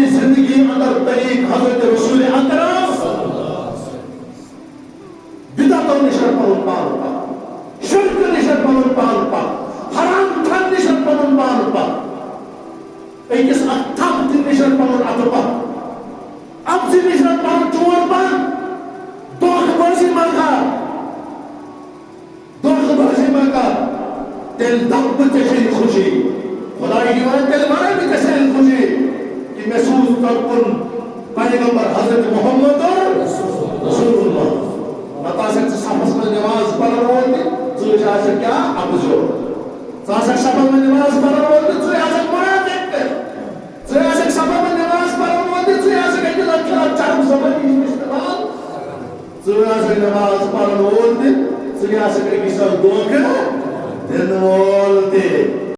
پنی زندگی اندر طریق حضرت رسول اکرم بدعتوں نشن پنن پان پاک شرک نشن پنن پان پاک حرام کھان نشن پنن پان پاک ایکس اتھم تہ نشن پنن اتھ پاک ابزی نشن پنن چور پان دھوکہ بازی مکا تیل دب چشن خوشی خدای دیوان تیل مانا بھی چشن خوشی کہ محسوس کرکن پیغمبر حضرت محمد رسول اللہ نتاسک صفحس میں نماز پڑھن وول تہ ژٕ آسکھ کیا ابزور ژٕ آسکھ صفحس میں نماز پڑھن وول تہ ژٕ آسکھ منافق تہ ژٕ آسکھ صفحس میں نماز پڑھن وول تہ ژٕ آسکھ اکہ لچھ چرم زبانی استعمال ژٕ آسکھ نماز پڑھن وول تہ ژٕ آسکھ اکس دھوکہ دن وول تہ